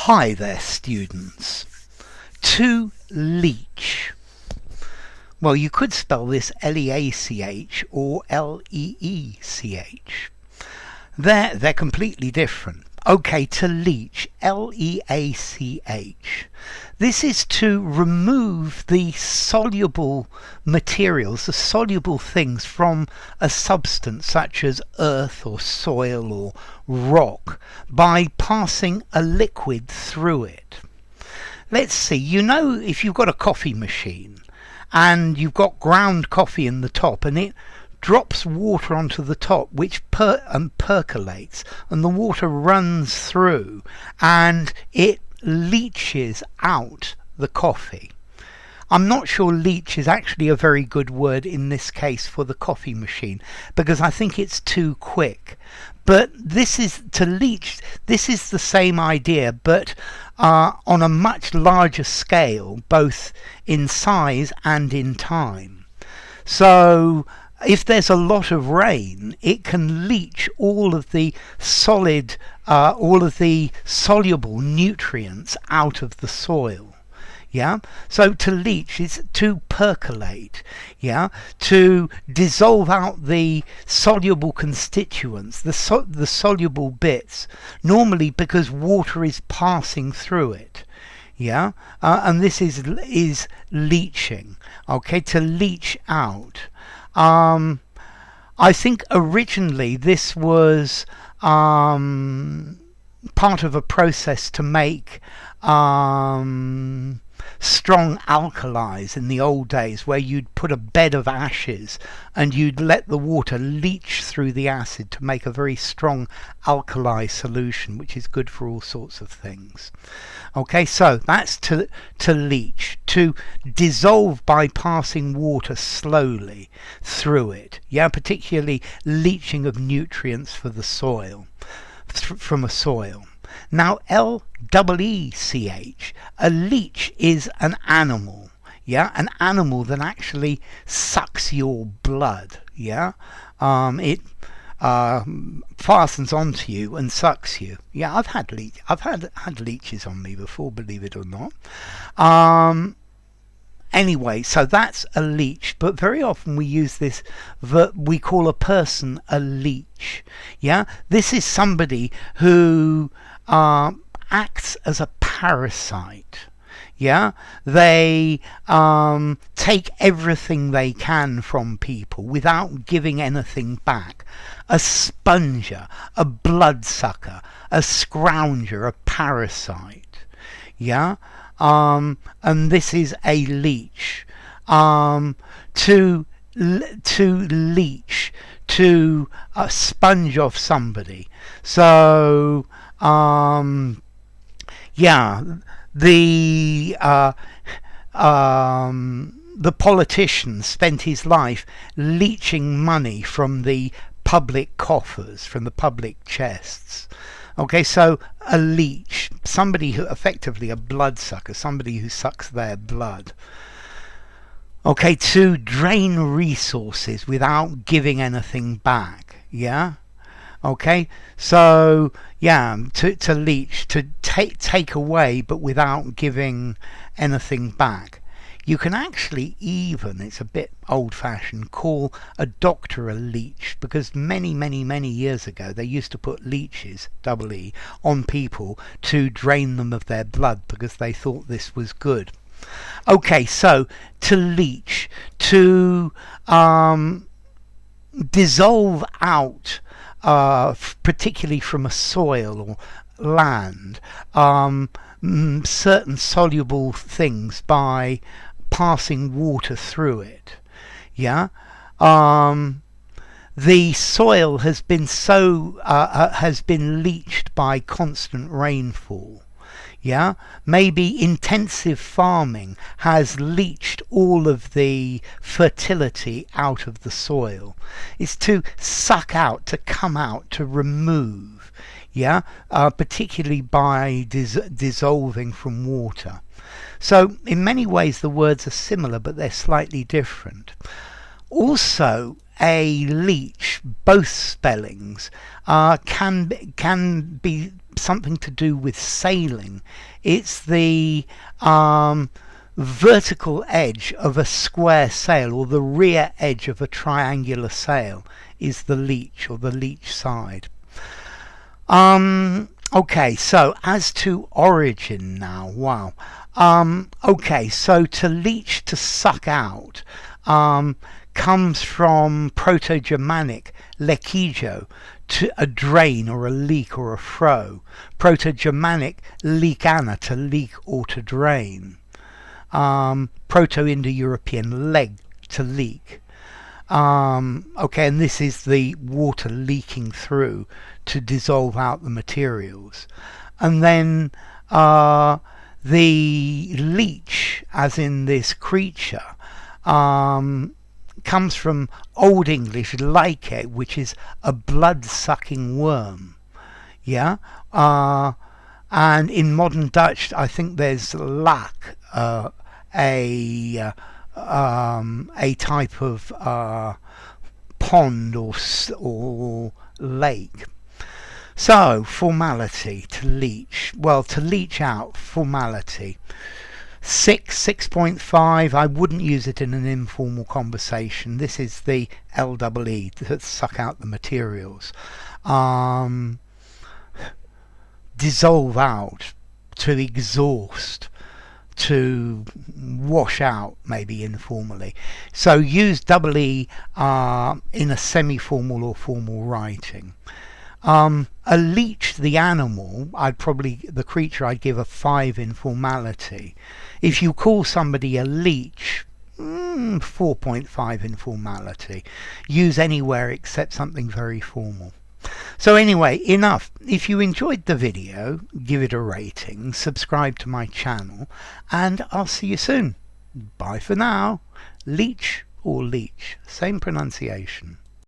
Hi there, students. To leach. Well, you could spell this Leach or Leech. They're completely different. Okay, to leach, Leach. This is to remove the soluble materials, the soluble things from a substance such as earth or soil or rock by passing a liquid through it. Let's see, if you've got a coffee machine and you've got ground coffee in the top and it drops water onto the top which percolates, and the water runs through and it leaches out the coffee. I'm not sure leach is actually a very good word in this case for the coffee machine because I think it's too quick. But this is to leach. This is the same idea, but on a much larger scale, both in size and in time. So if there's a lot of rain, it can leach all of the soluble nutrients out of the soil. Yeah, so to leach is to percolate, to dissolve out the soluble constituents, the soluble bits, normally because water is passing through it. And this is leaching. Okay, to leach out. I think originally this was part of a process to make strong alkalis in the old days, where you'd put a bed of ashes and you'd let the water leach through the acid to make a very strong alkali solution, which is good for all sorts of things. Okay, so that's to leach, to dissolve by passing water slowly through it. Particularly leaching of nutrients for the soil, from a soil. Now, Leech, a leech is an animal, an animal that actually sucks your blood, it fastens onto you and sucks you. I've had leeches on me before, believe it or not. Anyway, so that's a leech, but very often we use this, we call a person a leech. This is somebody who acts as a parasite. They take everything they can from people without giving anything back. A sponger, a bloodsucker, a scrounger, a parasite. And this is a leech. To leech, to sponge off somebody. So the politician spent his life leeching money from the public coffers, from the public chests. Okay, so a leech, somebody who effectively a bloodsucker, somebody who sucks their blood. Okay, to drain resources without giving anything back. Okay, so to leech, to take away but without giving anything back. You can actually even, it's a bit old-fashioned, call a doctor a leech, because many years ago they used to put leeches, E, on people to drain them of their blood because they thought this was good. Okay, so to leech, to dissolve out, particularly from a soil or land, certain soluble things by passing water through it. The soil has been leached by constant rainfall. Maybe intensive farming has leached all of the fertility out of the soil. It's to suck out, to come out, to remove, particularly by dissolving from water. So in many ways the words are similar, but they're slightly different. Also, a leech, both spellings, can be something to do with sailing. It's the vertical edge of a square sail, or the rear edge of a triangular sail, is the leech, or the leech side. Okay, so as to origin now, wow. Okay, so to leach, to suck out, comes from Proto-Germanic lekijo, to a drain or a leak or a flow. Proto-Germanic leakana, to leak or to drain. Proto-Indo-European leg, to leak. Okay, and this is the water leaking through to dissolve out the materials. And then the leech, as in this creature, comes from Old English "leike," which is a blood-sucking worm. Yeah, and in modern Dutch, I think there's "lak," a type of pond or lake. So, formality, to leach. Well, to leach out, formality. 6.5, I wouldn't use it in an informal conversation. This is the LEE, to suck out the materials. Dissolve out, to exhaust, to wash out, maybe informally. So use EE in a semi-formal or formal writing. A leech, the animal, the creature, I'd give a 5 in formality. If you call somebody a leech, 4.5 in formality. Use anywhere except something very formal. So anyway, enough. If you enjoyed the video, give it a rating, subscribe to my channel, and I'll see you soon. Bye for now. Leech or leech, same pronunciation.